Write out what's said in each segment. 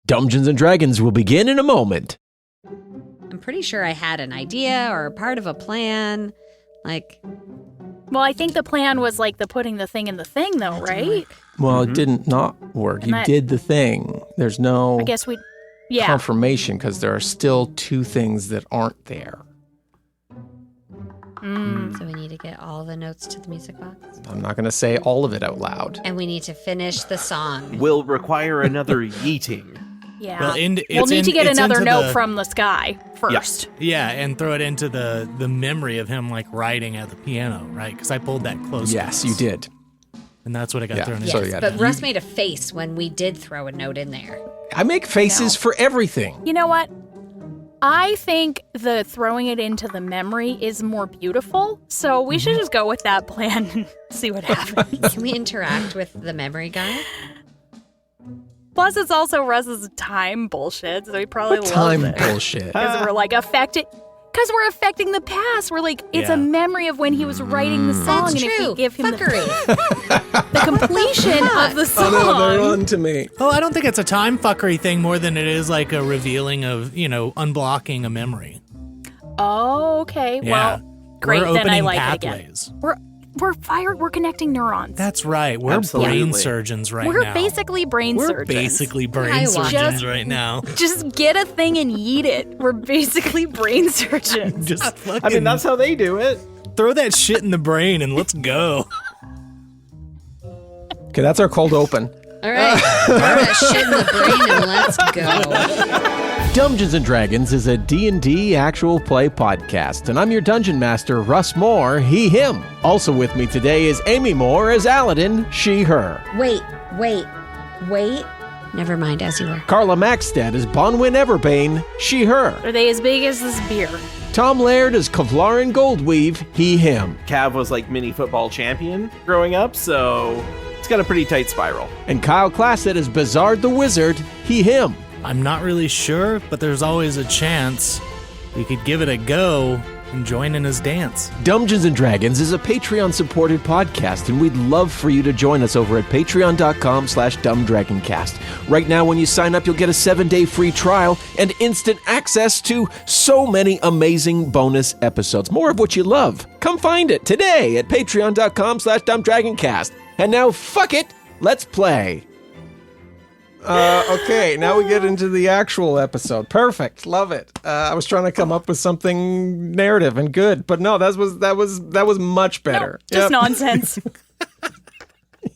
Dungeons and Dragons will begin in a moment. I'm pretty sure I had an idea or a part of a plan. Well, I think the plan was like the putting the thing in the thing, though, right? Well, it didn't not work. And You did the thing. There's no I guess yeah. confirmation because there are still two things that aren't there. So we need to get all the notes to the music box. I'm not going to say all of it out loud. And we need to finish the song. Will require another yeeting. Yeah. Well, we'll need to get another note from the sky first. Yeah, and throw it into the memory of him like writing at the piano, right? Because I pulled that close. Yes, you did. And that's what I got thrown Yes, into. but Russ made a face when we did throw a note in there. I make faces for everything. You know what? I think the throwing it into the memory is more beautiful, so we should just go with that plan and see what happens. Can we interact with the memory guy? Plus, it's also Russ's time bullshit, so he probably loves Time it. bullshit. Because we're like affected. Because we're affecting the past. We're like, it's a memory of when he was writing the song. That's and true. If we give him Fuckery. the completion of the song. Oh, no, they're on to me. Oh, I don't think it's a time fuckery thing more than it is like a revealing of, unblocking a memory. Oh, okay. Yeah. Well, great. We're Then I opening like pathways. it again. We're connecting neurons. That's right. We're Absolutely. brain surgeons right We're now. basically brain We're surgeons. basically brain I watch surgeons it. right now. Just get a thing and eat it. We're basically brain surgeons. Just fucking I mean, that's how they do it. throw that shit in the brain and let's go. Okay, that's our cold open. All right. Throw that shit in the brain and let's go. Dungeons and Dragons is a D&D actual play podcast, and I'm your dungeon master, Russ Moore, he, him. Also with me today is Amy Moore as Aladdin, she, her. Wait. Never mind, as you were. Carla Maxted as Bonwyn Everbane, she, her. Are they as big as this beer? Tom Laird as Kevlarin Goldweave, he, him. Cav was like mini football champion growing up, so it's got a pretty tight spiral. And Kyle Classett as Bizarre the Wizard, he, him. I'm not really sure, but there's always a chance we could give it a go and join in his dance. Dungeons and Dragons is a Patreon-supported podcast, and we'd love for you to join us over at patreon.com/dumbdragoncast. Right now, when you sign up, you'll get a 7-day free trial and instant access to so many amazing bonus episodes. More of what you love. Come find it today at patreon.com/dumbdragoncast. And now, fuck it, let's play. Okay, now we get into the actual episode. Perfect, love it. I was trying to come up with something narrative and good, but no, that was much better. No, just Yep. nonsense.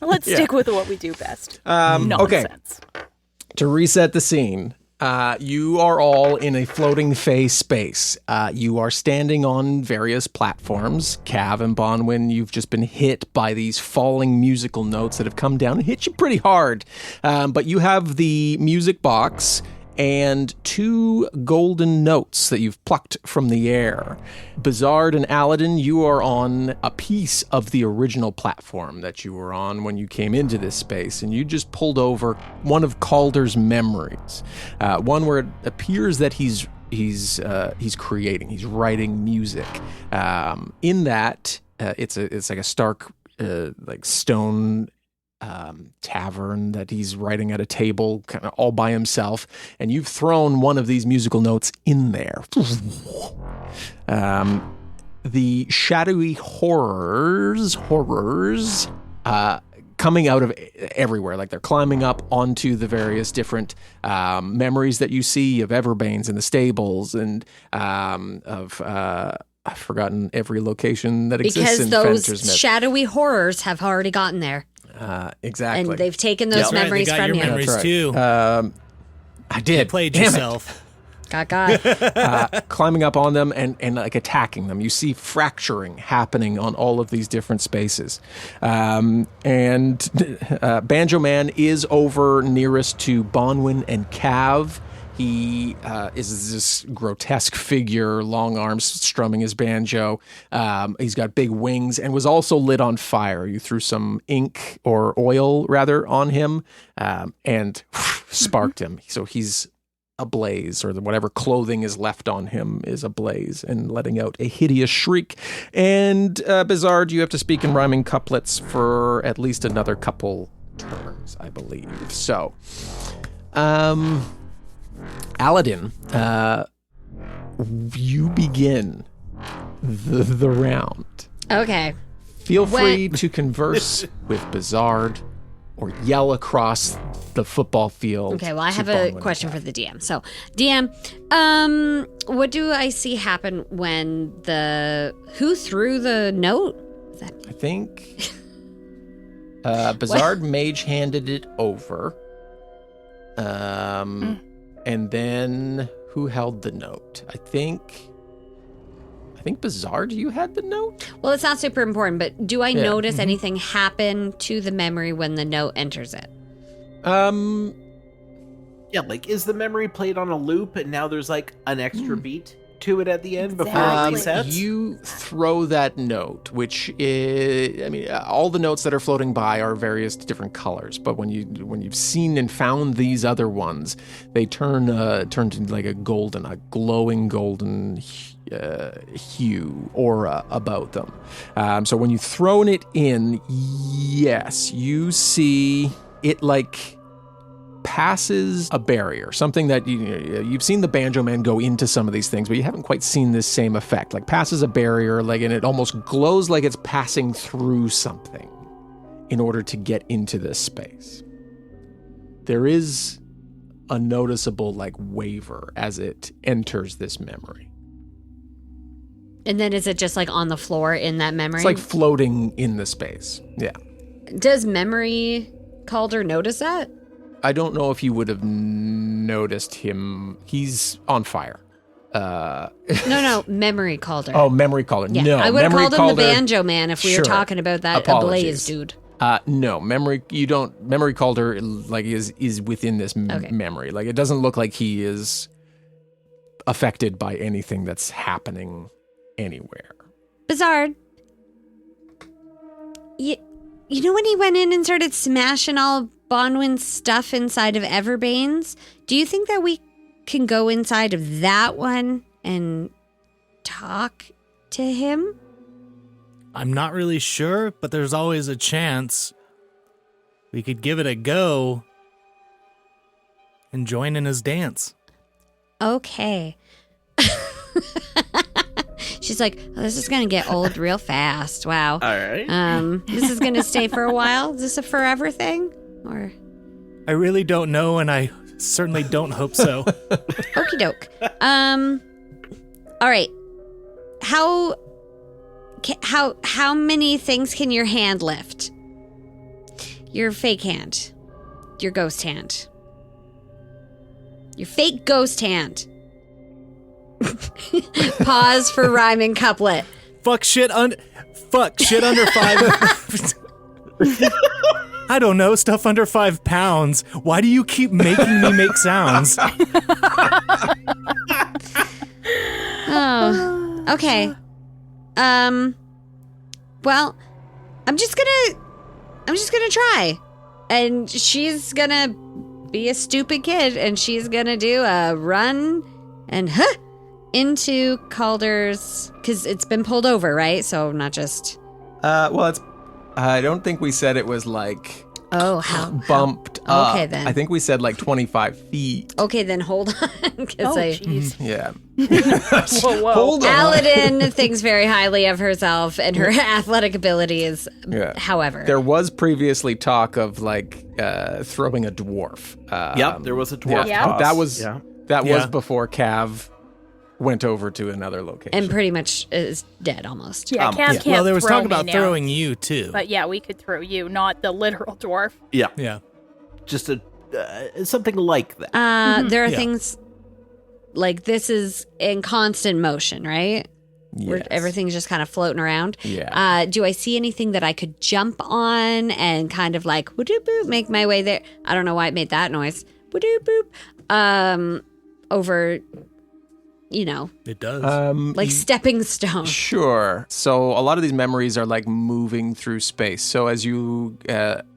Let's stick with what we do best. Okay, Nonsense. to reset the scene, you are all in a floating phase space. You are standing on various platforms. Cav and Bonwyn, you've just been hit by these falling musical notes that have come down and hit you pretty hard. But you have the music box and 2 golden notes that you've plucked from the air. Bizarre and Aladdin, you are on a piece of the original platform that you were on when you came into this space, and you just pulled over one of Calder's memories, one where it appears that he's creating, he's writing music. In that, it's like a stark, like stone tavern that he's writing at a table kind of all by himself, and you've thrown one of these musical notes in there. The shadowy horrors coming out of everywhere, like they're climbing up onto the various different memories that you see of Everbane's in the stables and of I've forgotten every location that exists in Because Fenter's those shadowy horrors have already gotten there. Exactly. And they've taken those memories they got from your you. memories That's right. too. I did. You played Damn it. yourself. Got. Climbing up on them and like attacking them. You see fracturing happening on all of these different spaces. And Banjo Man is over nearest to Bonwyn and Cav. He is this grotesque figure, long arms, strumming his banjo. He's got big wings and was also lit on fire. You threw some ink or oil, rather, on him and sparked him. So he's ablaze, or whatever clothing is left on him is ablaze and letting out a hideous shriek. And Bizarre, you have to speak in rhyming couplets for at least another couple turns, I believe. So, Aladdin, you begin the round. Okay. Feel free to converse with Bizarre or yell across the football field. Okay, well, I to have a Bonwin question and for the DM. So, DM, what do I see happen when who threw the note? Cav. I think Bizarre Mage handed it over. And then who held the note? I think Bizarre, you had the note? Well, it's not super important, but do I notice anything happen to the memory when the note enters it? Yeah, like, is the memory played on a loop and now there's like an extra beat to it at the end before it resets? You throw that note, which is, all the notes that are floating by are various different colors, but when you've seen and found these other ones, they turn to like a glowing golden hue aura about them. So when you've thrown it in, yes, you see it like passes a barrier, something that you've seen the Banjo Man go into some of these things, but you haven't quite seen this same effect. Like passes a barrier, like, and it almost glows like it's passing through something in order to get into this space. There is a noticeable like waver as it enters this memory. And then is it just like on the floor in that memory? It's like floating in the space. Yeah. Does Memory Calder notice that? I don't know if you would have noticed him. He's on fire. No, Memory Calder. Oh, Memory Calder. Yeah, No, I would have Memory called him the Banjo Man if we were talking about that ablaze dude. No, Memory Calder like is within this memory. Like it doesn't look like he is affected by anything that's happening anywhere. Bizarre. You know when he went in and started smashing all Bonwin's stuff inside of Everbane's? Do you think that we can go inside of that one and talk to him? I'm not really sure, but there's always a chance. We could give it a go and join in his dance. Okay. She's like, oh, this is going to get old real fast. Wow. All right. This is going to stay for a while? Is this a forever thing? Or I really don't know, and I certainly don't hope so. okie doke. All right. How many things can your hand lift? Your fake hand. Your ghost hand. Your fake ghost hand. Pause for rhyming couplet. Fuck shit under 5. I don't know, stuff under 5 pounds. Why do you keep making me make sounds? Oh, okay. Well, I'm just gonna try. And she's gonna be a stupid kid and she's gonna do a run and into Calder's, because it's been pulled over, right? So not just... I don't think we said it was like... Oh, how bumped up. Okay, then. I think we said like 25 feet. Okay, then hold on. jeez. Yeah. Whoa. Hold on. Aladdin thinks very highly of herself and her athletic abilities. Yeah. However, There was previously talk of like throwing a dwarf. Yep, there was a dwarf Yeah. toss. That was Yeah. before Cav went over to another location. and pretty much is dead almost. Yeah, Cav can't Well, there was throw talk me about now. throwing you, too. But yeah, we could throw you, not the literal dwarf. Yeah, Yeah. just a something like that. There are Yeah. things like this is in constant motion, right? Where Yes. everything's just kind of floating around. Yeah. Do I see anything that I could jump on and kind of like woo-doo boop make my way there? I don't know why it made that noise. Woo-doo boop. Over, It does. like stepping stone. Sure. So a lot of these memories are like moving through space. So as you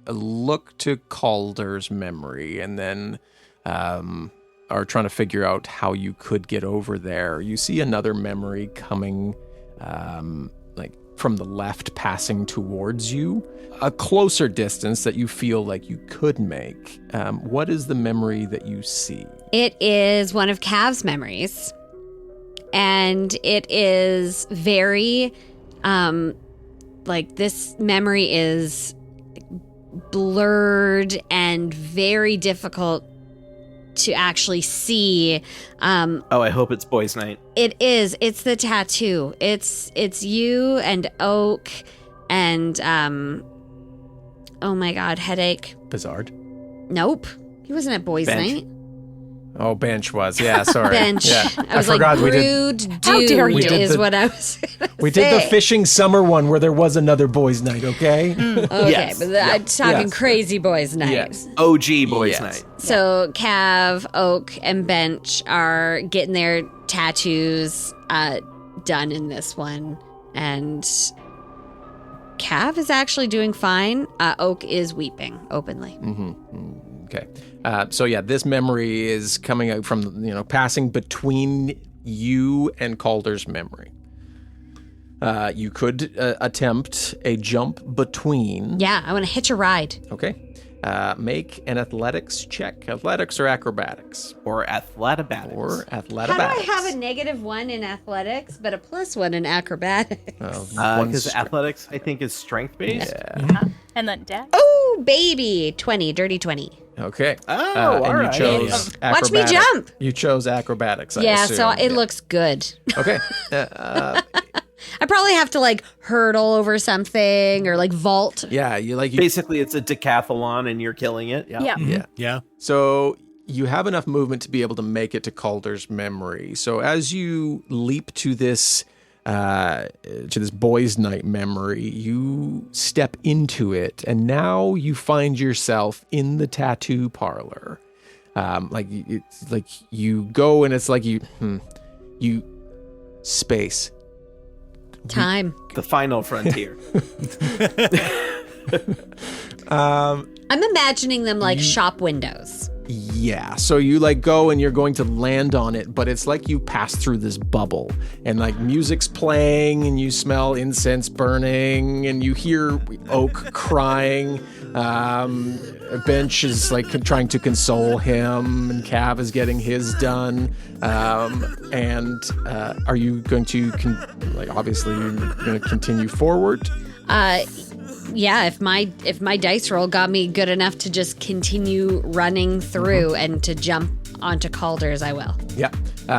look to Calder's memory and then are trying to figure out how you could get over there, you see another memory coming like from the left passing towards you, a closer distance that you feel like you could make. What is the memory that you see? It is one of Cav's memories. And it is very, this memory is blurred and very difficult to actually see. I hope it's boys' night. It is. It's the tattoo. It's you and Oak and, oh my God, headache. Bizarre. Nope. He wasn't at boys' Bench. night. Oh, Bench was. Yeah, sorry. Bench. Yeah. I was forgot like, we did. rude dude How dare you. is what I was gonna We did the say. fishing summer one where there was another boys' night. Okay. Okay, Yes. but I'm talking Yes. crazy boys' night. Yes. OG boys' Yes. night. So Cav, Oak, and Bench are getting their tattoos done in this one. And Cav is actually doing fine. Oak is weeping openly. Okay. So yeah, this memory is coming out from, passing between you and Calder's memory. You could attempt a jump between. Yeah, I want to hitch a ride. Okay. Make an athletics check. Athletics or acrobatics? Or athletics. Or How do athletics. I have a -1 in athletics, but a +1 in acrobatics? Because athletics, I think, is strength-based. And then deck. Oh, baby. 20, dirty 20. Okay. Oh, and all right. you chose Watch me acrobatics. jump. You chose acrobatics, I Yeah, assume. so it Yeah. looks good. Okay. I probably have to hurdle over something or vault. Yeah, you Basically, it's a decathlon, and you're killing it. Yeah. Yeah. Yeah. So you have enough movement to be able to make it to Calder's memory. So as you leap to this boys' night memory, you step into it, and now you find yourself in the tattoo parlor. It's like you go, and it's like you space. Time. The final frontier. I'm imagining them like shop windows. Yeah, so you go and you're going to land on it, but it's like you pass through this bubble, and music's playing, and you smell incense burning, and you hear Oak crying. Bench is trying to console him, and Cav is getting his done. And are you going to obviously you're going to continue forward? Yeah, if my dice roll got me good enough to just continue running through and to jump onto Calder's, I will. Yeah.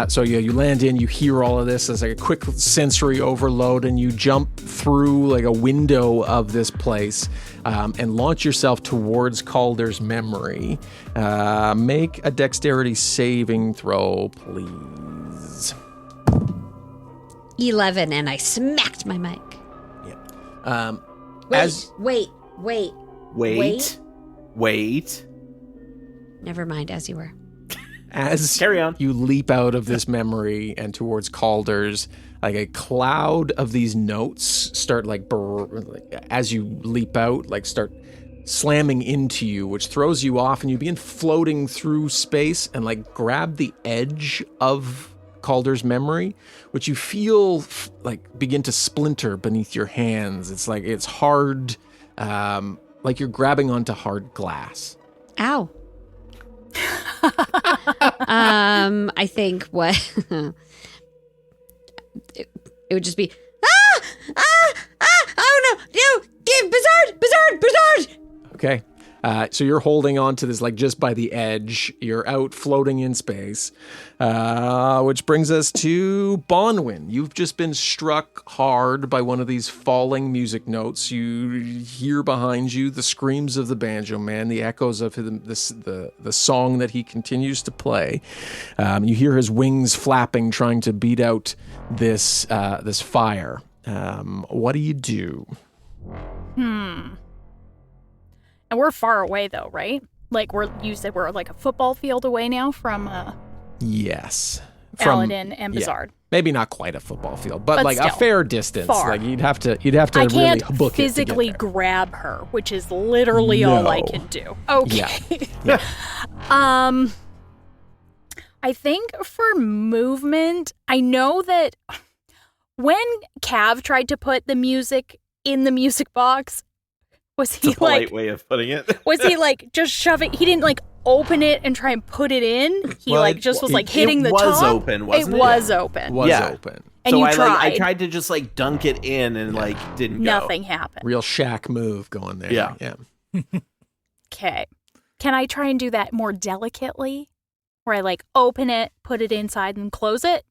So you land in, you hear all of this as a quick sensory overload, and you jump through a window of this place and launch yourself towards Calder's memory. Make a dexterity saving throw, please. 11, and I smacked my mic. Yeah. Wait. Never mind, as you were. As Carry on. you leap out of this memory and towards Calder's, a cloud of these notes start as you leap out, start slamming into you, which throws you off, and you begin floating through space and grab the edge of Calder's memory, which you feel begin to splinter beneath your hands. It's hard, you're grabbing onto hard glass. Ow. I think what it would just be oh no, Bizarre. Okay. So you're holding on to this just by the edge. You're out floating in space, which brings us to Bonwin. You've just been struck hard by one of these falling music notes. You hear behind you the screams of the Banjo Man, the echoes of the song that he continues to play. You hear his wings flapping, trying to beat out this fire. What do you do? And we're far away though, right? You said we're a football field away now from Yes. Paladin and Bizarre. Maybe not quite a football field, but But a still, fair distance. far. You'd have to I really can't book physically it to get grab her, which is literally all I No. can do. Okay. Yeah. I think for movement, I know that when Cav tried to put the music in the music box, was he It's a polite way of putting it. was he like just shoving? He didn't like open it and try and put it in. He Well, just was like hitting the top. It was open, wasn't it? It was open. Was Yeah. open. And so you I tried to just like dunk it in and like didn't go. Nothing happened. Real Shaq move going there. Yeah. Okay. Can I try and do that more delicately? Where I like open it, put it inside, and close it?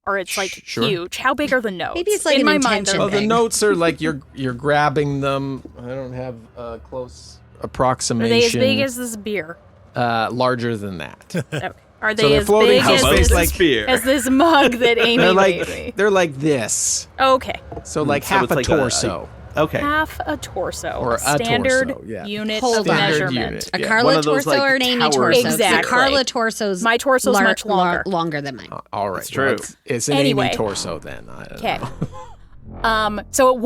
Or it's like Sure. huge. How big are the notes? Maybe it's like in an my mind. intention they're Well, the thing. notes are like you're grabbing them. I don't have a close Are approximation. they as big as this beer? Larger than that. Okay. Are So they they're as floating big How as about this, this beer? as this mug that Amy They're made me? like they're like this. Okay. So like So half it's a like torso. Okay. Half a torso. Or a standard torso, yeah. unit Hold of on. measurement. Unit. A Yeah. Carla One of those, torso like, or an Amy towers. torso? Exactly. The Carla torso's My torso's much longer. longer than mine. All right. That's true. It's an Anyway. Amy torso then. I don't Okay. know. So it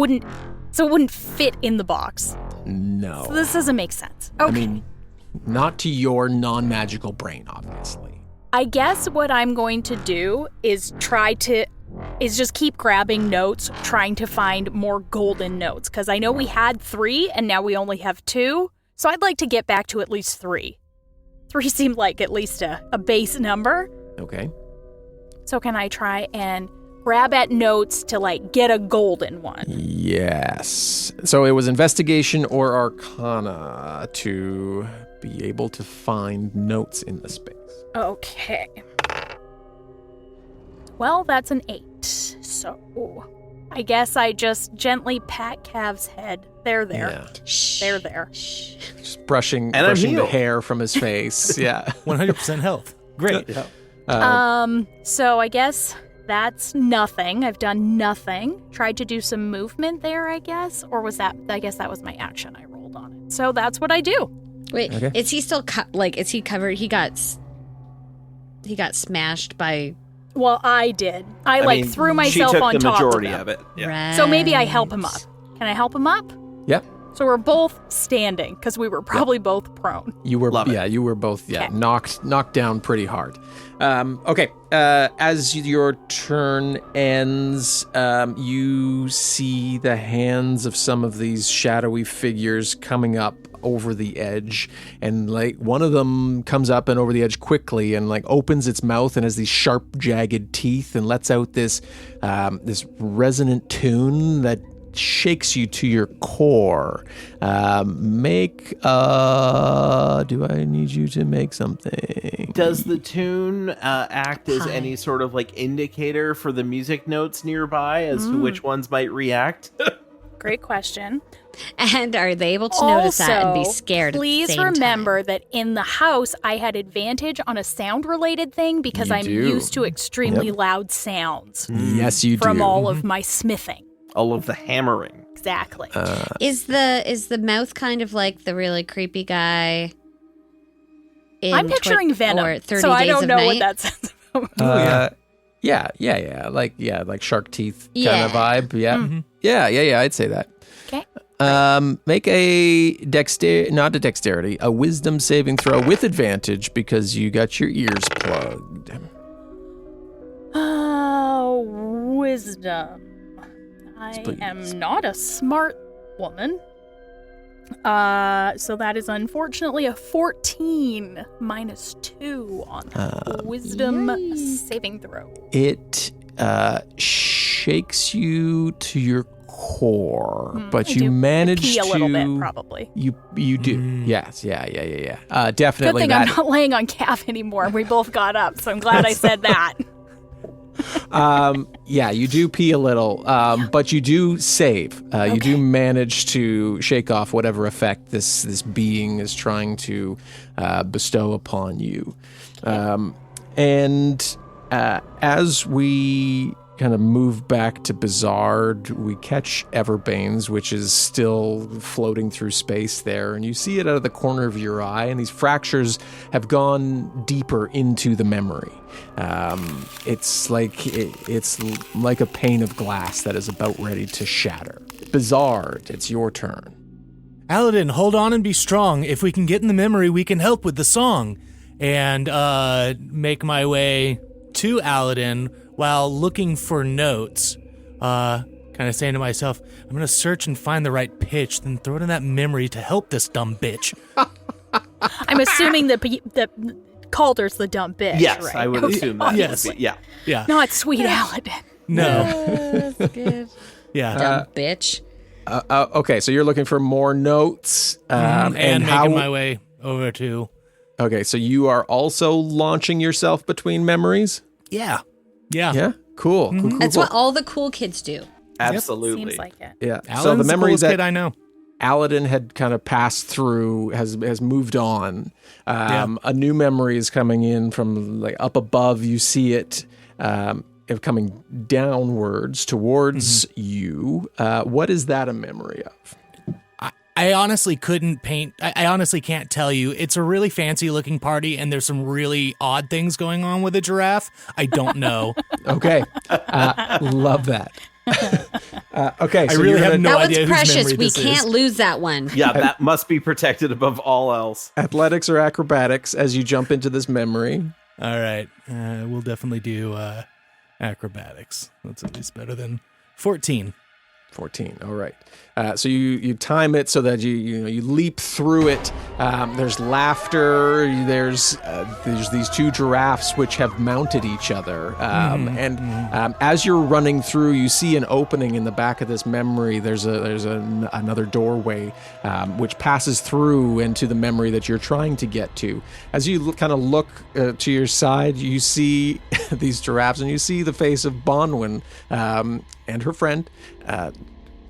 wouldn't fit in the box. No. So this doesn't make sense. Okay. I mean, not to your non-magical brain, obviously. I guess what I'm going to do is just keep grabbing notes, trying to find more golden notes. Because I know we had 3 and now we only have 2. So I'd like to get back to at least 3. 3 seemed like at least a base number. Okay. So can I try and grab at notes to like get a golden one? Yes. So it was investigation or arcana to be able to find notes in the space. Okay. Well, that's an 8. So I guess I just gently pat Cav's head. There. Yeah. Shh. There. Shh. Just brushing And I'm the healed. hair from his face. Yeah. 100% health. Great. So I guess that's nothing. I've done nothing. Tried to do some movement there, I guess. Or was that, I guess that was my action I rolled on it. So that's what I do. Wait, Okay. is he still is he covered? He got smashed by. Well, I did. I mean, threw myself she took on the top majority of of it. it. Yeah. So maybe I help him up. Can I help him up? Yeah. So we're both standing because we were probably both prone. You were, Love it. yeah, you were both, Okay. knocked down pretty hard. Okay, as your turn ends, you see the hands of some of these shadowy figures coming up over the edge, and like one of them comes up and over the edge quickly and like opens its mouth and has these sharp, jagged teeth and lets out this resonant tune that shakes you to your core. Do I need you to make something? Does the tune act as Pie. any sort of like indicator for the music notes nearby as to which ones might react? Great question. And are they able to notice that and be scared? Please at the same remember time? that in the house, I had advantage on a sound-related thing because You I'm do. used to extremely Yep. loud sounds Yes, you from do. all of my smithing. All of the hammering. Exactly. Is the mouth kind of like the really creepy guy? I'm picturing Venom, or 30 so I Days don't of know Night? what that sounds about. Yeah, like shark teeth kind Yeah. of vibe. Yeah. Mm-hmm. Yeah, I'd say that. Okay. Make a a wisdom saving throw with advantage because you got your ears plugged. Oh, wisdom. I Please. am not a smart woman. So that is unfortunately a 14 minus 2 on that wisdom saving throw. It shakes you to your core, but I you do manage pee to a little bit, probably. You do. Yes, yeah. Good Definitely thing that. I'm not laying on calf anymore. We both got up, so I'm glad I said that. Yeah, you do pee a little, but you do save. You do manage to shake off whatever effect this being is trying to bestow upon you. And as we kind of move back to Bizarre, we catch Everbane's, which is still floating through space there, and you see it out of the corner of your eye, and these fractures have gone deeper into the memory. It's like a pane of glass that is about ready to shatter. Bizarre, it's your turn. Aladdin, hold on and be strong. If we can get in the memory, we can help with the song. And make my way to Aladdin while looking for notes. kind of saying to myself, I'm going to search and find the right pitch, then throw it in that memory to help this dumb bitch. I'm assuming the Calder's the dumb bitch, Yes, right? I would assume that. Yes. Would be, yeah. Yeah. Not sweet Aladdin. No. That's good. Yeah. Dumb bitch. Okay, so you're looking for more notes. and making how, my way over to... Okay, so you are also launching yourself between memories? Yeah. Yeah. Yeah? Cool. Cool, cool, That's cool. what all the cool kids do. Absolutely. Seems like it. Yeah. Alan's So the memory coolest that kid I know. Aladdin had kind of passed through has moved on. A new memory is coming in from like up above. You see it coming downwards towards you. What is that a memory of? I honestly couldn't paint. I honestly can't tell you. It's a really fancy looking party, and there's some really odd things going on with a giraffe. I don't know. Okay. Love that. Okay. I So really you're have gonna, no That idea one's whose precious. memory We this can't is. lose that one. Yeah, that must be protected above all else. athletics or acrobatics as you jump into this memory. All right. We'll definitely do acrobatics. That's at least better than 14. 14. All right. So you time it so that you leap through it. There's laughter. There's these two giraffes which have mounted each other. As you're running through, you see an opening in the back of this memory. There's another doorway which passes through into the memory that you're trying to get to. As you kind of look to your side, you see these giraffes, and you see the face of Bonwin and her friend.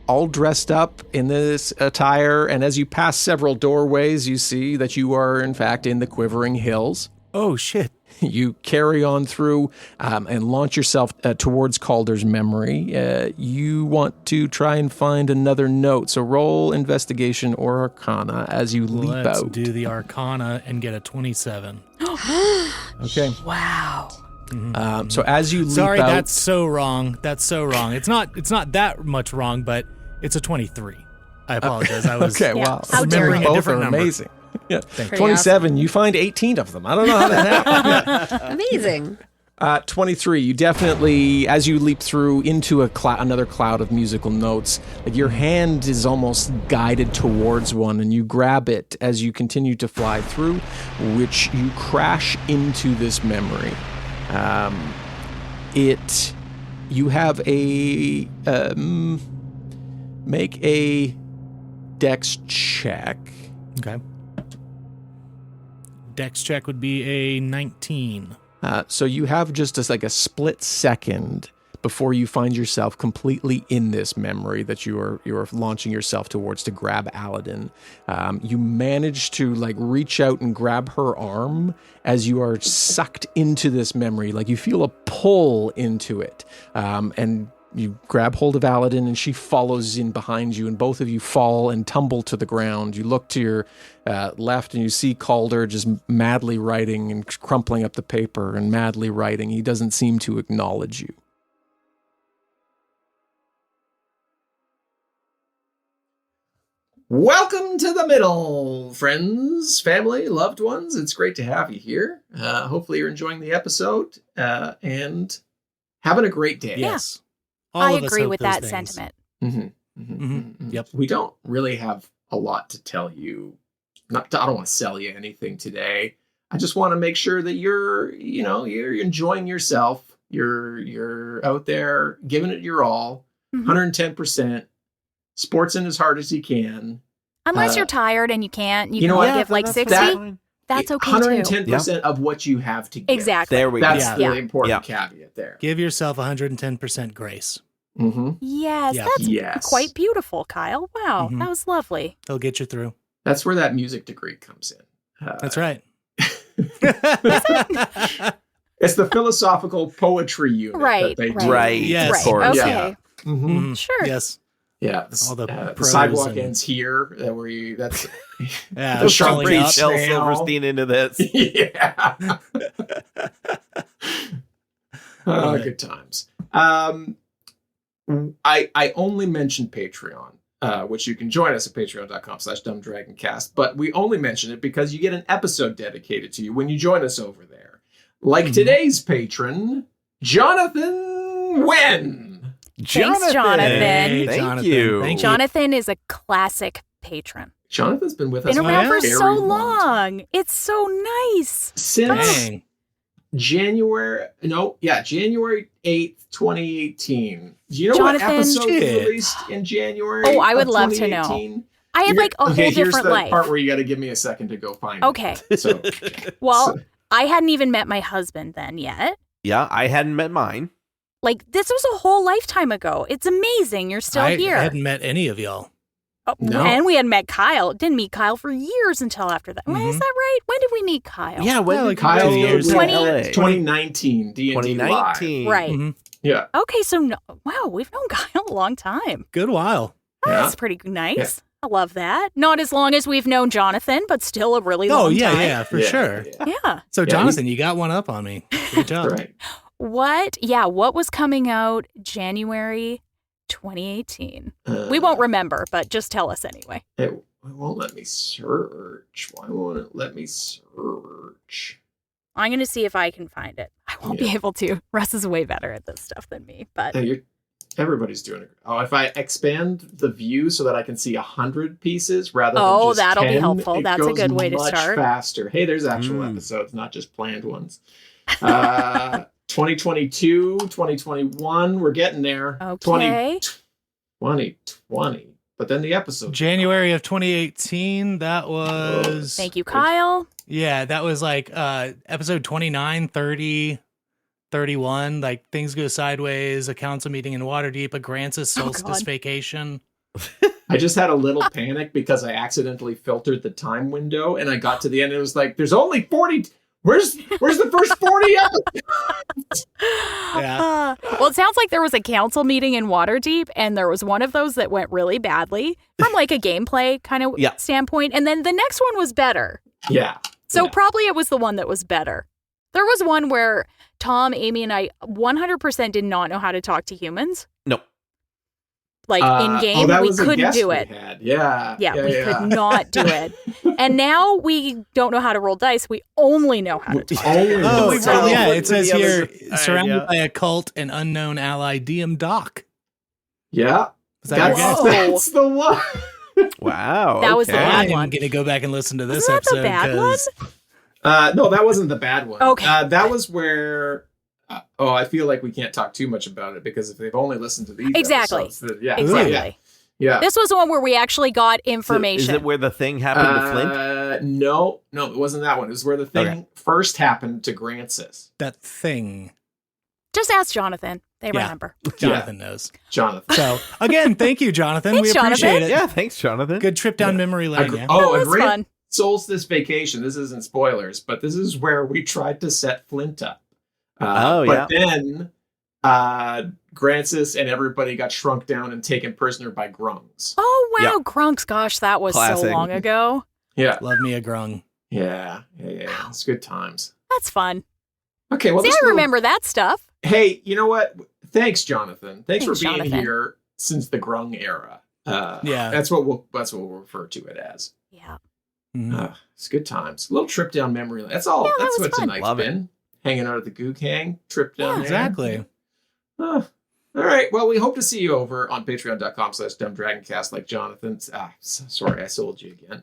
All dressed up in this attire, and as you pass several doorways, you see that you are, in fact, in the Quivering Hills. Oh, shit. You carry on through and launch yourself towards Calder's memory. You want to try and find another note, so roll investigation or arcana as you leap Let's out. do the arcana and get a 27. Okay. Wow. So as you leap Sorry, out... that's so wrong. That's so wrong. It's not that much wrong, but it's a 23. I apologize. I was Okay, Yeah. wow. How dare remembering you. a Both different are number. amazing. Yeah. Pretty 27, you find 18 of them. I don't know how that happened. Amazing. 23, you definitely, as you leap through into another cloud of musical notes, like your hand is almost guided towards one, and you grab it as you continue to fly through, which you crash into this memory. You have a, make a dex check. Okay. Dex check would be a 19. So you have just a split second before you find yourself completely in this memory that you are launching yourself towards to grab Aladdin. You manage to reach out and grab her arm as you are sucked into this memory. Like you feel a pull into it, and you grab hold of Aladdin, and she follows in behind you, and both of you fall and tumble to the ground. You look to your left, and you see Calder just madly writing and crumpling up the paper and madly writing. He doesn't seem to acknowledge you. Welcome to the middle, friends, family, loved ones. It's great to have you here. Hopefully you're enjoying the episode and having a great day. Yes. All I of us agree hope with those that things. sentiment. Yep. We don't really have a lot to tell you. I don't want to sell you anything today. I just want to make sure that you're enjoying yourself. You're out there giving it your all, 110%. Sportsing as hard as you can. Unless you're tired and you can't, you know can what? give like that's 60. fine. That's okay 110% too. of what you have to give. Exactly. There we go. That's Yeah. the Yeah. important caveat there. Give yourself 110% grace. Mm-hmm. Yes, Yeah. that's Yes. quite beautiful, Kyle. Wow, Mhm. that was lovely. He'll get you through. That's where that music degree comes in. That's right. It's the philosophical poetry unit Right, that they right. do. Right. Yes. Of Right. course. Okay. Yeah. Mhm. Mhm. Sure. Yes. Yeah, All the the pros sidewalk and- ends here. Where you that's Yeah. The it's sharp falling Bring breeze. up. Shel Snail. Silverstein into this. yeah. Right. Good times. I only mentioned Patreon, which you can join us at patreon.com/dumbdragoncast, but we only mention it because you get an episode dedicated to you when you join us over there. Like today's patron, Jonathan Wen. Thanks, Jonathan. Hey, Thank Jonathan. you. Thank you. Jonathan is a classic patron. Jonathan's been with us Been for around a for very so long time. long. It's so nice. Since Dang. January 8th, 2018. Do you know Jonathan. what episode was Shit. released in January? Oh, I would of love to know. 2018? I had like a whole here's different the life. part where you got to give me a second to go find Okay. it. So, Well, I hadn't even met my husband then yet. Yeah, I hadn't met mine. Like, this was a whole lifetime ago. It's amazing. You're still I here. hadn't met any of y'all. Oh, No. And we had met Kyle. Didn't meet Kyle for years until after that. Wait, is Mhm. that right? When did we meet Kyle? Yeah, when Yeah, did like Kyle 2 years. was 20 LA? 2019 D&D 2019. Right. Mhm. Yeah. Okay, so wow, we've known Kyle a long time. Good while. Yeah. That's pretty nice. I love that. Not as long as we've known Jonathan, but still a really Oh, long yeah, time. yeah, for Yeah, sure. yeah. Yeah. So, Yeah, Jonathan, you got one up on me. Good job. Right. What? Yeah, what was coming out January 2018? We won't remember, but just tell us anyway. It won't let me search. Why won't it let me search? I'm going to see if I can find it. I won't be Yeah. able to. Russ is way better at this stuff than me, but Everybody's doing it. Oh, if I expand the view so that I can see 100 pieces rather than Oh, just that'll be 10, helpful. it That's a goes good way to much start. faster. Hey, there's actual episodes, not just planned ones. 2022, 2021, we're getting there. Okay. 2020. But then the episode. January of 2018, that was... thank you, Kyle. Yeah, that was like episode 29, 30, 31. Like, things go sideways, a council meeting in Waterdeep, a Grancis solstice God. vacation. I just had a little panic because I accidentally filtered the time window and I got to the end and it was like, there's only 40. Where's the first 40 episodes? Yeah. Well, it sounds like there was a council meeting in Waterdeep, and there was one of those that went really badly from like a gameplay kind of Yeah. standpoint, and then the next one was better. Yeah. So Yeah. probably it was the one that was better. There was one where Tom, Amy, and I 100% did not know how to talk to humans. No. Like in game, that we was a couldn't guest do we it. had. Yeah. Yeah, we could not do it. And now we don't know how to roll dice. We only know how to talk. Oh, We've so all yeah, flipped it to says the here, other- surrounded yeah. by a cult and unknown ally, DM Doc. Yeah. Is that your That's, guess? that's the one. Wow. That was the okay. bad I'm one. going to go back and listen to this Wasn't that the episode. bad one? 'cause- No, that wasn't the bad one. Okay. That was where. I feel like we can't talk too much about it because if they've only listened to these Exactly. episodes, then, yeah, Exactly. yeah. This was the one where we actually got information. Is it where the thing happened to Flint? No, it wasn't that one. It was where the thing Okay. first happened to Grancis. that thing. Just ask Jonathan. They Yeah. remember. Jonathan knows. Jonathan. So, again, thank you, Jonathan. Thanks, we appreciate Jonathan. it. Yeah, thanks, Jonathan. Good trip down memory lane. Yeah. That a was great fun. Solstice Vacation. This isn't spoilers, but this is where we tried to set Flint up. Yeah. But then Grancis and everybody got shrunk down and taken prisoner by Grungs. Oh, wow. Yeah. Grunks. Gosh, that was so Classic. long ago. Yeah. Love me a grung. Yeah. It's good times. That's fun. Okay, well, See, this I little- remember that stuff. Hey, you know what? Thanks, Jonathan. Thanks Thanks, for being Jonathan. here since the Grung era. Yeah. That's what we'll refer to it as. Yeah. Mhm. It's good times. A little trip down memory lane. That's all. Yeah, that That's was what fun. tonight's Love it. been. Hanging out at the Gook Hang. Trip down there. Exactly. All right. Well, we hope to see you over on patreon.com/dumbdragoncast like Jonathan's. Sorry, I sold you again.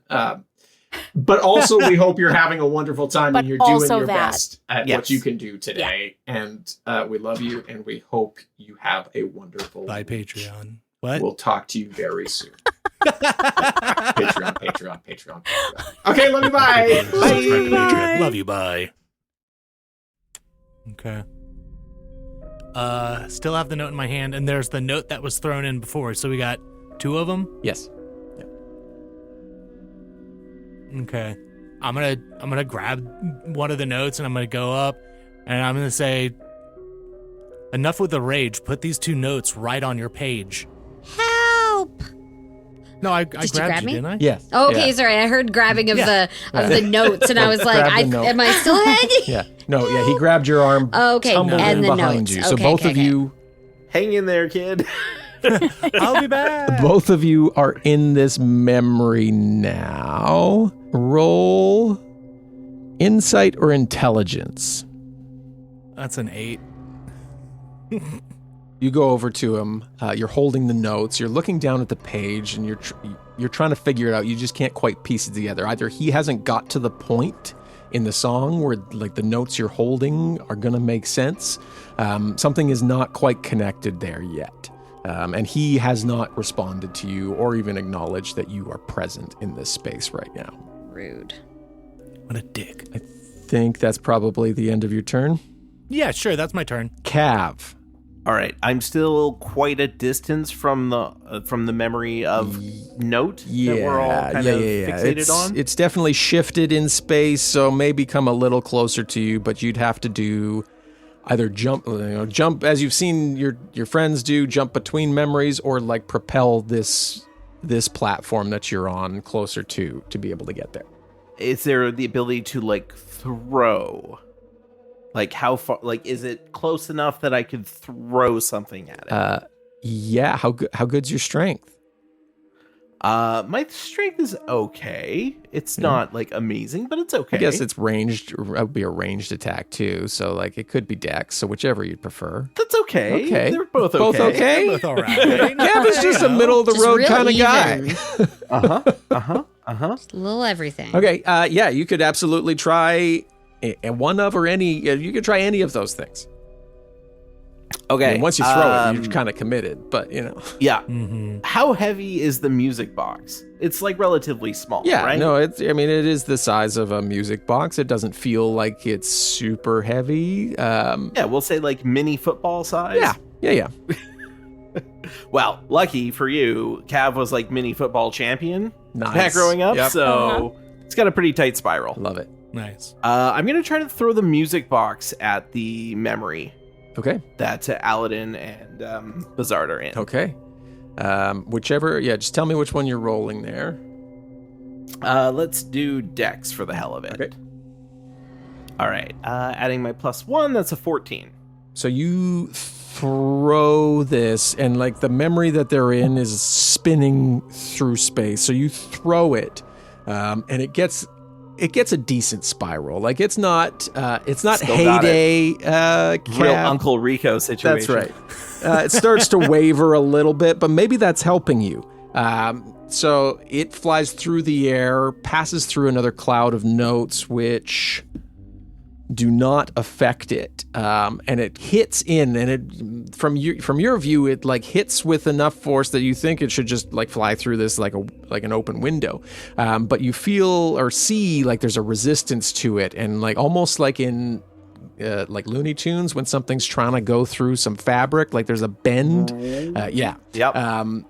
But also, we hope you're having a wonderful time But and you're doing also your that. best at Yes. what you can do today. And we love you and we hope you have a wonderful By week. Patreon. What? We'll talk to you very soon. Patreon. Okay, love you. Bye. Patreon. Love you. Bye. Okay. Still have the note in my hand, and there's the note that was thrown in before. So we got 2 of them. Yes. Okay. I'm gonna grab one of the notes and I'm gonna go up and I'm gonna say, enough with the rage. Put these 2 notes right on your page. Help! No, I Did you grabbed grab you, me? didn't I? Yes. Oh, okay, sorry. I heard grabbing of the notes, and I was like, Grab the note. "Am I still hanging?" Yeah. No, yeah, he grabbed your arm, Okay, tumbled and in the behind notes. you. So Okay, both okay, of okay. you Hang in there, kid. I'll be back. both of you are in this memory now. Roll insight or intelligence. That's an 8. You go over to him. You're holding the notes. You're looking down at the page, and you're trying to figure it out. You just can't quite piece it together. Either he hasn't got to the point in the song where like the notes you're holding are gonna make sense. Something is not quite connected there yet. And he has not responded to you or even acknowledged that you are present in this space right now. Rude. What a dick. I think that's probably the end of your turn. Yeah, sure, that's my turn. Cav. All right, I'm still quite a distance from the memory of note that we're all kind of fixated on. It's definitely shifted in space, so maybe come a little closer to you, but you'd have to do either jump as you've seen your friends do, jump between memories, or like propel this platform that you're on closer to be able to get there. Is there the ability to like throw? Like how far? Like is it close enough that I could throw something at it? Yeah. How good's your strength? My strength is okay. It's not like amazing, but it's okay. I guess it's ranged. It would be a ranged attack too. So like it could be dex. So whichever you'd prefer. That's okay. Okay. They're both okay. Both okay. Both all right. Cav is just a middle of the Just road real kind of even. guy. Just a little everything. Okay. Yeah. You could absolutely try one of or any. You could try any of those things. Okay. I mean, once you throw it, you're kind of committed. But Yeah. Mm-hmm. How heavy is the music box? It's like relatively small. Yeah, right? no, it is the size of a music box. It doesn't feel like it's super heavy. Yeah, we'll say like mini football size. Yeah. Well, lucky for you, Cav was like mini football champion Nice. back growing up, Yep. so it's got a pretty tight spiral. Love it. Nice. I'm gonna try to throw the music box at the memory Okay. that Aladdin and Bazard are in. Okay. Whichever. Yeah, just tell me which one you're rolling there. Let's do Dex for the hell of it. Okay. All right. Adding my +1, that's a 14. So you throw this, and like the memory that they're in is spinning through space. So you throw it, and it gets a decent spiral. Like it's not Still got heyday. Real Cav. Uncle Rico situation. That's right. It starts to waver a little bit, but maybe that's helping you. So it flies through the air, passes through another cloud of notes, which do not affect it, and it hits in, and it from your view, it like hits with enough force that you think it should just like fly through this like an open window, but you feel or see like there's a resistance to it, and like almost like in like Looney Tunes when something's trying to go through some fabric, like there's a bend. Yeah. Yep.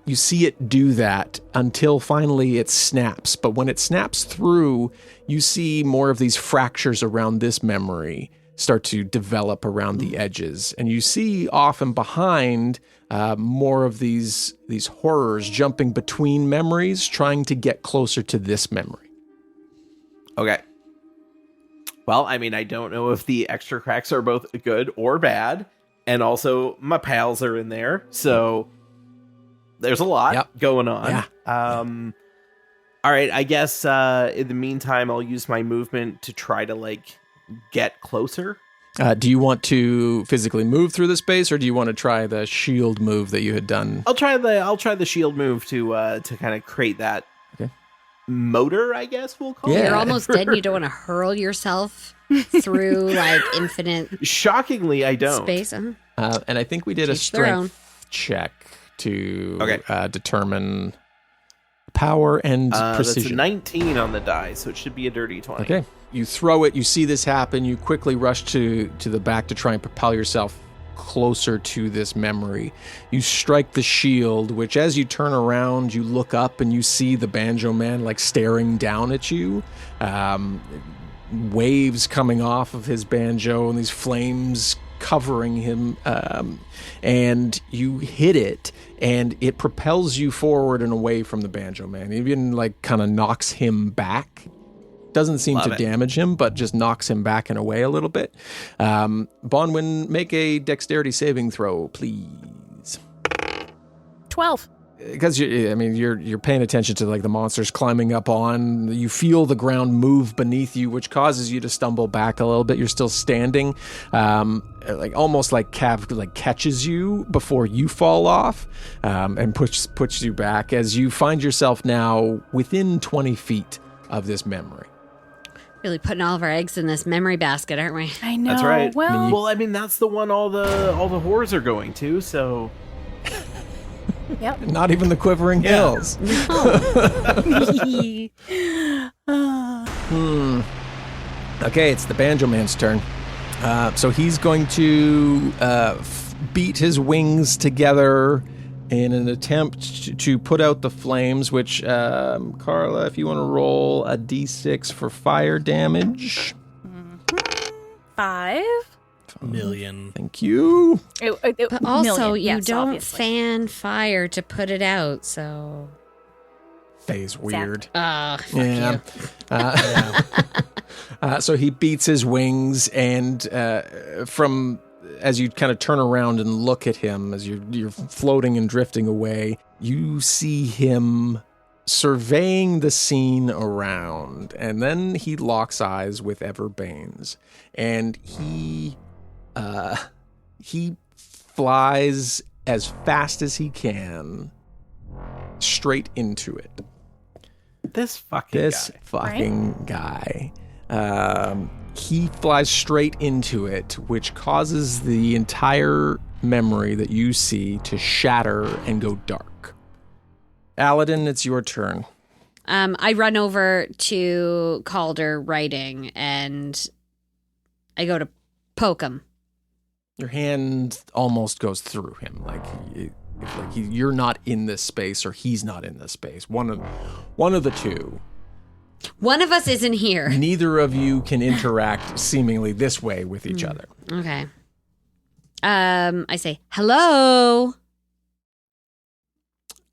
You see it do that until finally it snaps. But when it snaps through, you see more of these fractures around this memory start to develop around the edges. And you see off and behind more of these horrors jumping between memories, trying to get closer to this memory. Okay. Well, I mean, I don't know if the extra cracks are both good or bad. And also, my pals are in there. So, there's a lot going on. Yeah. All right, I guess in the meantime, I'll use my movement to try to, like, get closer. Do you want to physically move through the space, or do you want to try the shield move that you had done? I'll try the shield move to kind of create that motor, I guess we'll call it. You're almost dead and you don't want to hurl yourself through like infinite Shockingly, I don't. space. And I think we did a Each their own. strength check to determine power and precision. That's a 19 on the die, so it should be a dirty 20. Okay. You throw it, you see this happen, you quickly rush to the back to try and propel yourself closer to this memory. You strike the shield, which as you turn around, you look up and you see the Banjo Man like staring down at you. Waves coming off of his banjo and these flames covering him, and you hit it, and it propels you forward and away from the Banjo Man. Even like kind of knocks him back. Doesn't seem to damage him, but just knocks him back and away a little bit. Bonwin, make a dexterity saving throw, please. 12. because you're paying attention to like the monsters climbing up on. You feel the ground move beneath you, which causes you to stumble back a little bit. You're still standing, like almost like Cav like catches you before you fall off, and puts you back as you find yourself now within 20 feet of this memory. Really putting all of our eggs in this memory basket, aren't we? I know. That's right. Well, I mean, that's the one all the whores are going to. So, yep. Not even the Quivering Hills. Okay, it's the Banjo Man's turn. So he's going to beat his wings together in an attempt to put out the flames, which, Carla, if you want to roll a d6 for fire damage. 5 million. Thank you. But also, million, you yes, don't obviously. fan fire to put it out, so... Faye's weird. Fuck Yeah. you. So he beats his wings, and from as you kind of turn around and look at him as you're floating and drifting away, you see him surveying the scene around, and then he locks eyes with Everbane's, and he flies as fast as he can straight into it. this fucking guy. He flies straight into it, which causes the entire memory that you see to shatter and go dark. Aladdin, it's your turn. I run over to Calder writing, and I go to poke him. Your hand almost goes through him, like you're not in this space or he's not in this space. One of the two. One of us isn't here. Neither of you can interact seemingly this way with each other. Okay. I say, hello?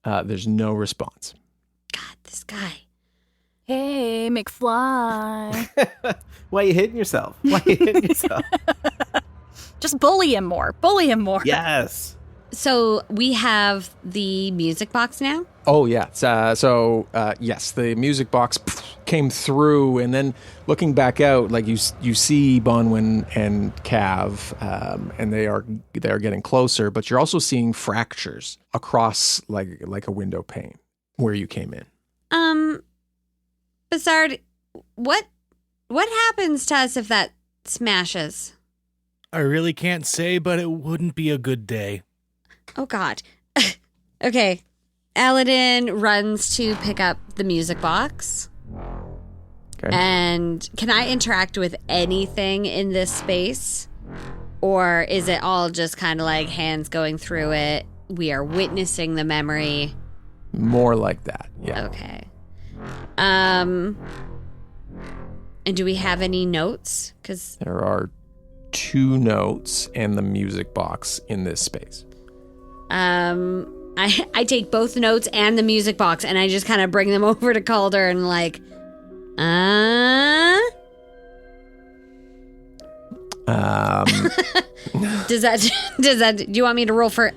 There's no response. God, this guy. Hey, McFly. Why are you hitting yourself? Just bully him more. Bully him more. Yes. So we have the music box now? Oh, yeah. Yes, the music box came through, and then looking back out, like you see Bonwin and Cav, and they are getting closer, but you're also seeing fractures across like a window pane where you came in. Bizarre, what happens to us if that smashes? I really can't say, but it wouldn't be a good day. Oh, God. Okay. Aladdin runs to pick up the music box. Okay. And can I interact with anything in this space? Or is it all just kind of like hands going through it? We are witnessing the memory. More like that, yeah. Okay. And do we have any notes? Because There are 2 notes and the music box in this space. I take both notes and the music box and I just kind of bring them over to Calder and like, Does that, do you want me to roll for,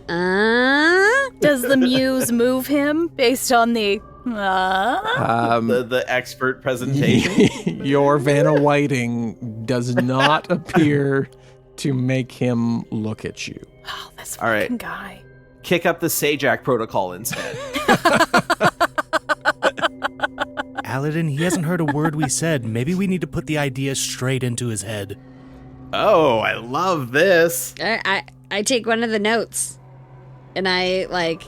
Does the muse move him based on the, The expert presentation. Your Vanna Whiting does not appear to make him look at you. Oh, this All right. fucking guy. Kick up the Sajak protocol instead. Aladdin, he hasn't heard a word we said. Maybe we need to put the idea straight into his head. Oh, I love this. I take one of the notes and I like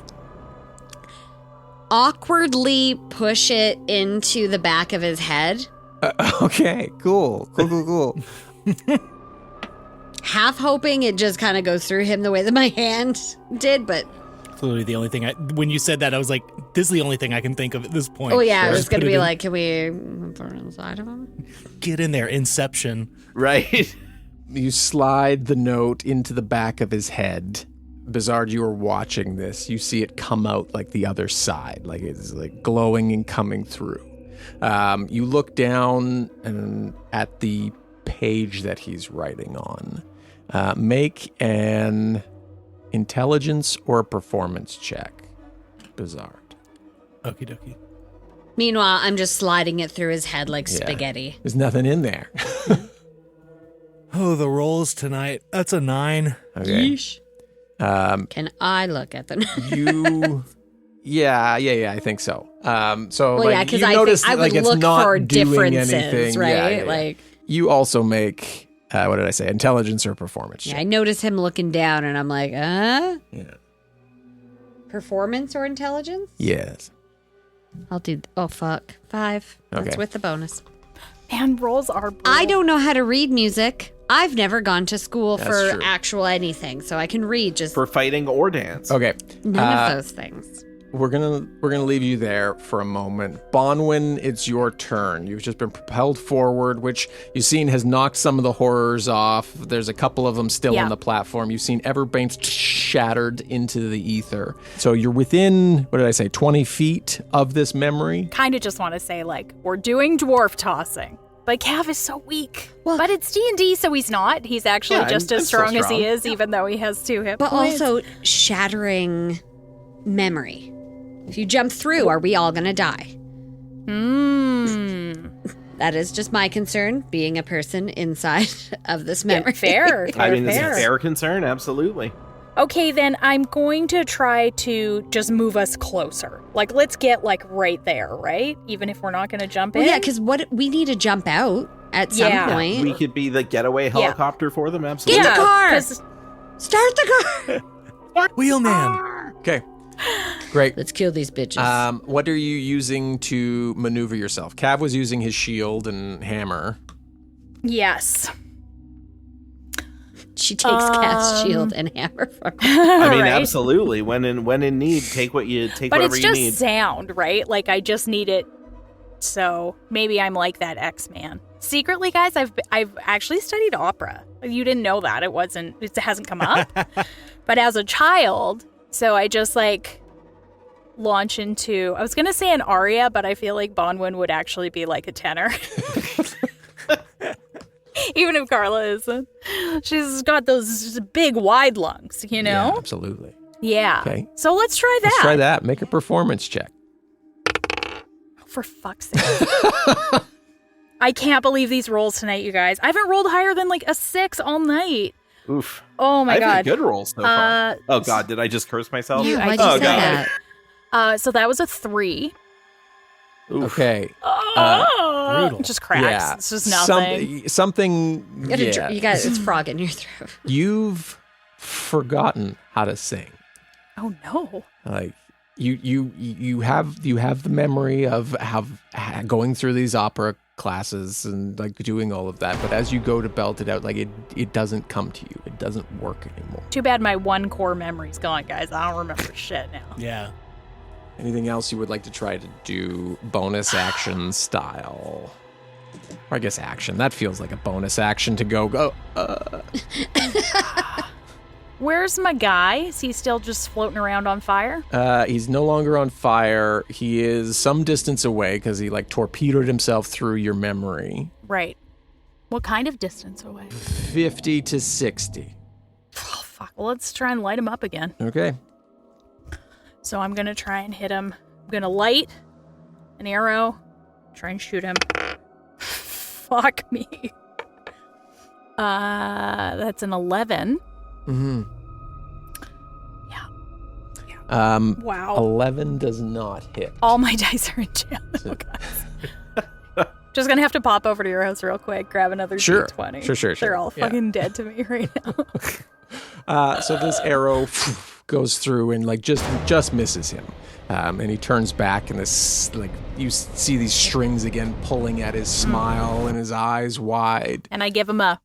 awkwardly push it into the back of his head. Okay, cool. Half hoping it just kind of goes through him the way that my hand did, but It's literally the only thing when you said that, I was like, this is the only thing I can think of at this point. oh yeah, I was Just gonna put it be in. like, can we put it inside of him? Get in there, Inception. Right? You slide the note into the back of his head. Bizarre, you are watching this. You see it come out like the other side, like it's like glowing and coming through. You look down and at the page that he's writing on. Make an intelligence or a performance check. Bizarre. Okie dokie. Meanwhile, I'm just sliding it through his head like spaghetti. There's nothing in there. Oh, the rolls tonight. That's a 9. Okay. Yeesh. Can I look at the You... Yeah, I think so. So, Well, yeah, like, because you I notice think I like would it's look not for doing differences, anything. right? Yeah. Like, You also make, what did I say? Intelligence or performance yeah, check. I notice him looking down, and I'm like, Yeah. performance or intelligence? Yes. I'll do. Oh fuck, 5. That's Okay. with the bonus. And rolls are brutal. I don't know how to read music. I've never gone to school That's for true. actual anything, so I can read just For fighting or dance. Okay. none of those things. We're gonna leave you there for a moment. Bonwin, it's your turn. You've just been propelled forward, which you've seen has knocked some of the horrors off. There's a couple of them still on the platform. You've seen Everbane's shattered into the ether. So you're within, what did I say, 20 feet of this memory? Kind of just want to say, like, we're doing dwarf tossing. But Cav is so weak. Well- but it's D&D, so he's not. He's actually Yeah, just I'm as still strong as he strong. is, even though he has 2 hit But points. also shattering memory. If you jump through, are we all gonna die? That is just my concern, being a person inside of this memory. Fair. I mean, it's fair. a fair concern, absolutely. Okay, then I'm going to try to just move us closer. Like, let's get, like, right there, right? Even if we're not going to jump Well, in. yeah, because we need to jump out at some Yeah. point. We could be the getaway helicopter for them, Get absolutely. in the car! 'cause- Start the car! Wheelman. Okay. Great. Let's kill these bitches. What are you using to maneuver yourself? Cav was using his shield and hammer. yes. She takes cast shield and hammer from her. I mean, Right? absolutely. When in need, take But whatever it's you just need. sound, right? Like, I just need it. So maybe I'm like that X-Man. Secretly, guys, I've actually studied opera. You didn't know that. It hasn't come up. But as a child, so I just like launch into, I was going to say an aria, but I feel like Bonwin would actually be like a tenor. Even if Carla isn't. She's got those big wide lungs, you know? Yeah, absolutely. Yeah. Okay. So let's try that. Let's try that. Make a performance check. For fuck's sake. I can't believe these rolls tonight, you guys. I haven't rolled higher than like a 6 all night. Oof. Oh my I've god. had good rolls so far. Oh god, did I just curse myself? Yeah, why'd I- you oh say god. that? So that was a 3. Oof. Okay. Brutal. It just cracks. Yeah. It's just nothing. Something. You got it's frog in your throat. You've forgotten how to sing. Oh no. Like you have the memory of going through these opera classes and like doing all of that, but as you go to belt it out, like it doesn't come to you. It doesn't work anymore. Too bad my one core memory's gone, guys. I don't remember shit now. Yeah. Anything else you would like to try to do bonus action style? Or I guess action. That feels like a bonus action to go. Where's my guy? Is he still just floating around on fire? He's no longer on fire. He is some distance away because he like torpedoed himself through your memory. Right. What kind of distance away? 50 to 60. Oh, fuck. Well, let's try and light him up again. Okay. So I'm going to try and hit him. I'm going to light an arrow, try and shoot him. Fuck me. That's an 11. Mm-hmm. Yeah. Wow. 11 does not hit. All my dice are in jail now, guys. Just going to have to pop over to your house real quick, grab another Sure. D20. Sure. They're all Yeah. fucking dead to me right now. So this arrow goes through and like just misses him. And he turns back and this like you see these strings again pulling at his smile and his eyes wide. And I give him a...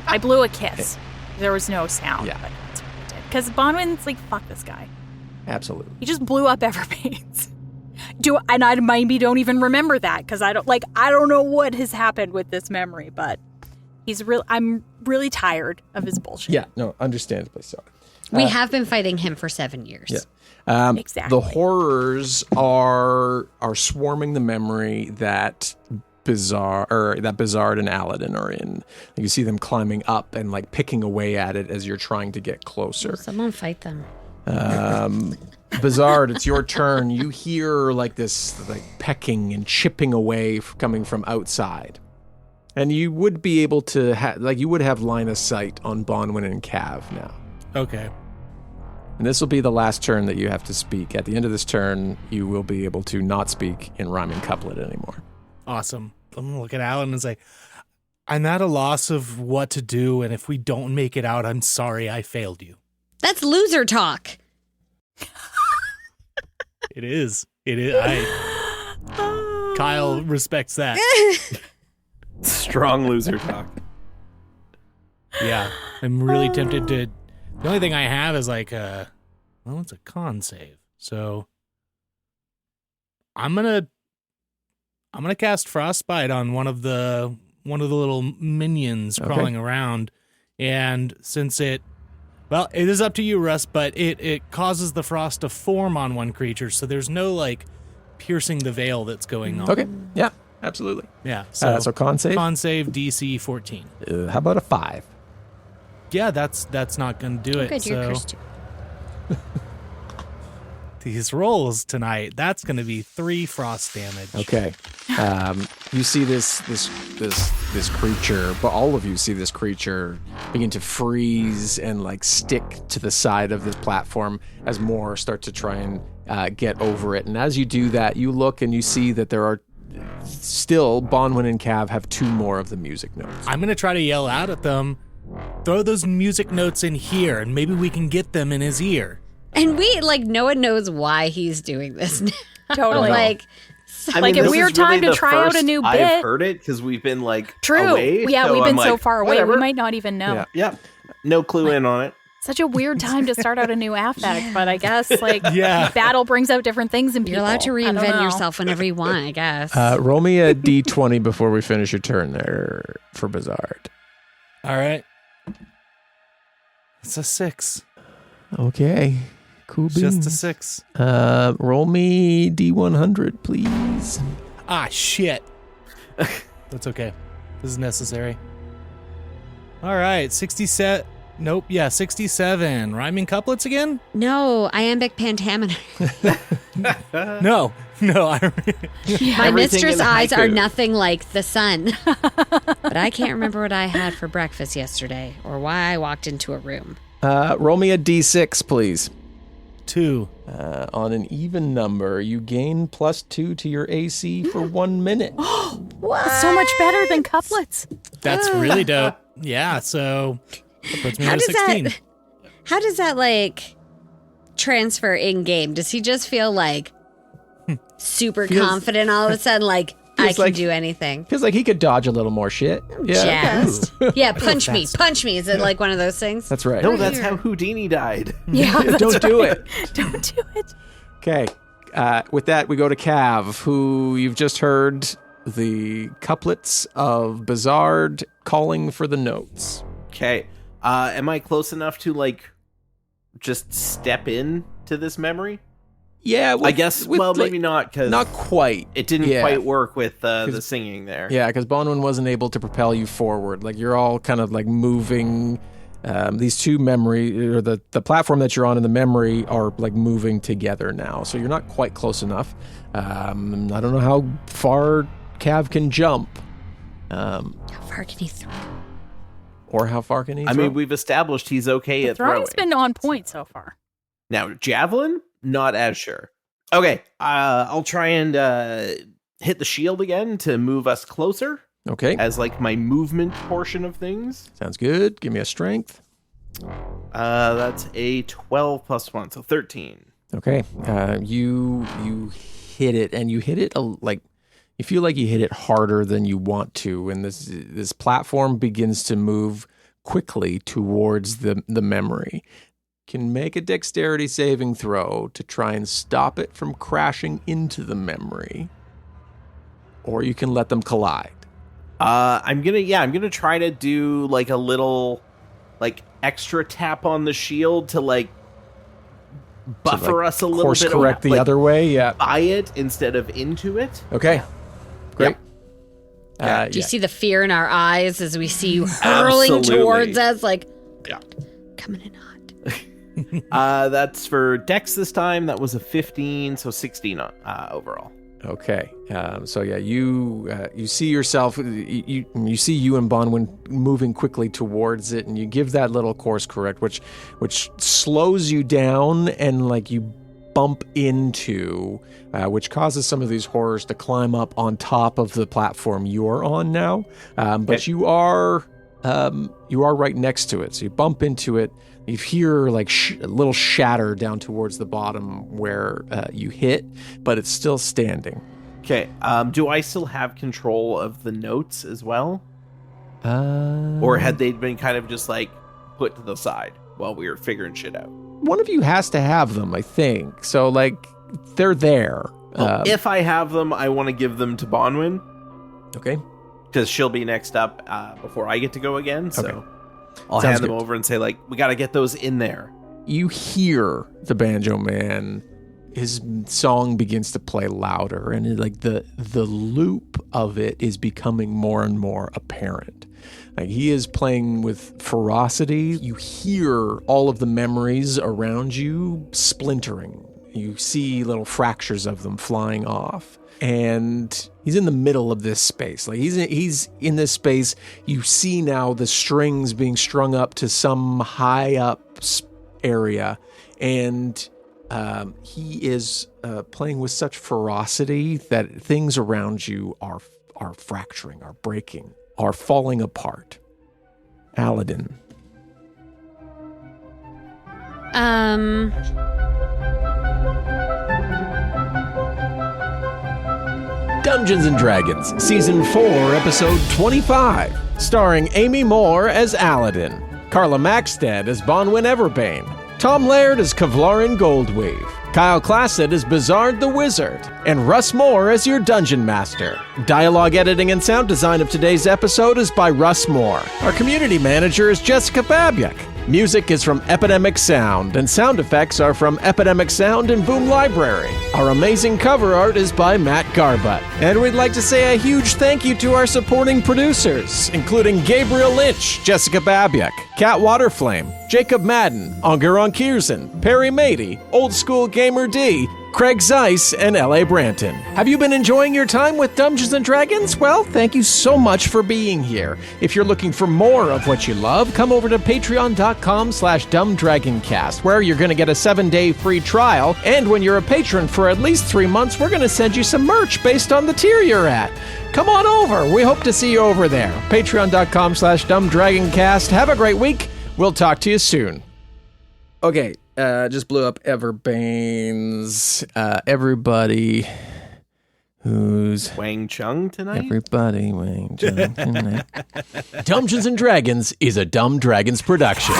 I blew a kiss. There was no sound. Yeah. But that's what I did. Because Bonwin's like, fuck this guy. Absolutely. He just blew up Everbane's. And I maybe don't even remember that because I don't know what has happened with this memory, but I'm really tired of his bullshit. Yeah, no, understandably so. We have been fighting him for 7 years. Yeah. Exactly. The horrors are swarming the memory that Bizarre and Aladdin are in. You see them climbing up and like picking away at it as you're trying to get closer. Someone fight them. Bizarre, it's your turn. You hear like this pecking and chipping away coming from outside. And you would be able to you would have line of sight on Bonwin and Cav now. Okay. And this will be the last turn that you have to speak. At the end of this turn, you will be able to not speak in rhyming couplet anymore. Awesome. I'm going to look at Alan and say, I'm at a loss of what to do, and if we don't make it out, I'm sorry I failed you. That's loser talk. It is. Kyle respects that. Strong loser talk. Yeah. I'm really tempted to... The only thing I have is it's a con save. So I'm gonna cast Frostbite on one of the little minions crawling around, and since it is up to you, Russ, but it causes the frost to form on one creature, so there's no piercing the veil that's going on. Okay, yeah, absolutely. Yeah. So con save. Con save DC 14. How about a 5? Yeah, that's not gonna do it. Good, you're cursed too. These rolls tonight, that's going to be 3 frost damage. Okay. You see this creature, but all of you see this creature begin to freeze and stick to the side of this platform as more start to try and get over it. And as you do that, you look and you see that there are still Bonwin and Cav have 2 more of the music notes. I'm going to try to yell out at them, throw those music notes in here, and maybe we can get them in his ear. And we, no one knows why he's doing this now. Totally. A weird time to try out a new bit. I've heard it because we've been True. away. Yeah, so we've been so far away. whatever. We might not even know. Yeah. No clue in on it. Such a weird time to start out a new affect, but I guess battle brings out different things in people. You're allowed to reinvent yourself whenever you want, I guess. Roll me a d20 before we finish your turn there for Bizarre. All right. It's a 6. Okay. Cool beans. Just a 6. Roll me D100, please. Ah, shit. That's okay. This is necessary. All right, 67. Nope, yeah, 67. Rhyming couplets again? No, iambic pentameter. No. My mistress' eyes are nothing like the sun. But I can't remember what I had for breakfast yesterday or why I walked into a room. Roll me a D6, please. 2. On an even number, you gain +2 to your AC for 1 minute. What? So much better than couplets. That's really dope. Yeah, so that puts me at a 16. How does that transfer in game? Does he just feel super confident all of a sudden? I can do anything. Feels like he could dodge a little more shit. Yeah. Jazzed. Yeah, punch me. Is it one of those things? That's right. No, that's how Houdini died. Yeah, Don't do it. Don't do it. Okay. With that, we go to Cav, who you've just heard the couplets of Bizarre calling for the notes. Okay. Am I close enough to just step in to this memory? Yeah, I guess. Well, maybe not because not quite. It didn't quite work with the singing there. Yeah, because Bonwin wasn't able to propel you forward. You're all kind of moving. These two memory or the platform that you're on and the memory are moving together now. So you're not quite close enough. I don't know how far Cav can jump. How far can he throw? Or how far can he throw? I mean, we've established he's okay at throwing. Throwing's been on point so far. Now, javelin, not as sure. Okay, I'll try and hit the shield again to move us closer. Okay. As my movement portion of things. Sounds good. Give me a strength. That's a 12 plus 1, so 13. Okay. You hit it, and you hit it you feel like you hit it harder than you want to, and this platform begins to move quickly towards the memory. Can make a dexterity saving throw to try and stop it from crashing into the memory, or you can let them collide. I'm gonna try to do a little extra tap on the shield to buffer us a little course bit. Correct the other way, yeah. By it instead of into it. Okay, great. Yep. Do you see the fear in our eyes as we see you hurling towards us? Yeah. Coming in hot. That's for Dex this time. That was a 15, so 16 overall. Okay. So yeah, you see yourself, you see you and Bonwin moving quickly towards it, and you give that little course correct, which slows you down and like you bump into, which causes some of these horrors to climb up on top of the platform you're on now. But you are right next to it, so you bump into it. You hear like a little shatter down towards the bottom where you hit, but it's still standing. Okay. Do I still have control of the notes as well? Or had they been kind of just like put to the side while we were figuring shit out? One of you has to have them, I think. So like they're there. Well, if I have them, I want to give them to Bonwin. Okay. Because she'll be next up before I get to go again. So. Okay. I'll hand them over and say, like, we got to get those in there. You hear the Banjo Man. His song begins to play louder, and like the loop of it is becoming more and more apparent. Like he is playing with ferocity. You hear all of the memories around you splintering. You see little fractures of them flying off. And he's in the middle of this space. Like he's in this space. You see now the strings being strung up to some high up area, and he is playing with such ferocity that things around you are fracturing, are breaking, are falling apart. Aladdin. Dungeons & Dragons, Season 4, Episode 25, starring Amy Moore as Aladdin, Carla Maxted as Bonwin Everbane, Tom Laird as Kevlarin Goldweave, Kyle Classett as Bizarre the Wizard, and Russ Moore as your Dungeon Master. Dialogue editing and sound design of today's episode is by Russ Moore. Our community manager is Jessica Babiak. Music is from Epidemic Sound, and sound effects are from Epidemic Sound and Boom Library. Our amazing cover art is by Matt Garbutt. And we'd like to say a huge thank you to our supporting producers, including Gabriel Lynch, Jessica Babiak, Kat Waterflame, Jacob Madden, Ongeron Kiersen, Perry Mady, Old School Gamer D, Craig Zeiss, and L.A. Branton. Have you been enjoying your time with Dungeons & Dragons? Well, thank you so much for being here. If you're looking for more of what you love, come over to patreon.com/dumbdragoncast, where you're going to get a 7-day free trial. And when you're a patron for at least 3 months, we're going to send you some merch based on the tier you're at. Come on over. We hope to see you over there. Patreon.com/dumbdragoncast. Have a great week. We'll talk to you soon. Okay. Just blew up Everbane's, everybody who's... Wang Chung tonight? Everybody Wang Chung tonight. Dungeons & Dragons is a Dumb Dragons production.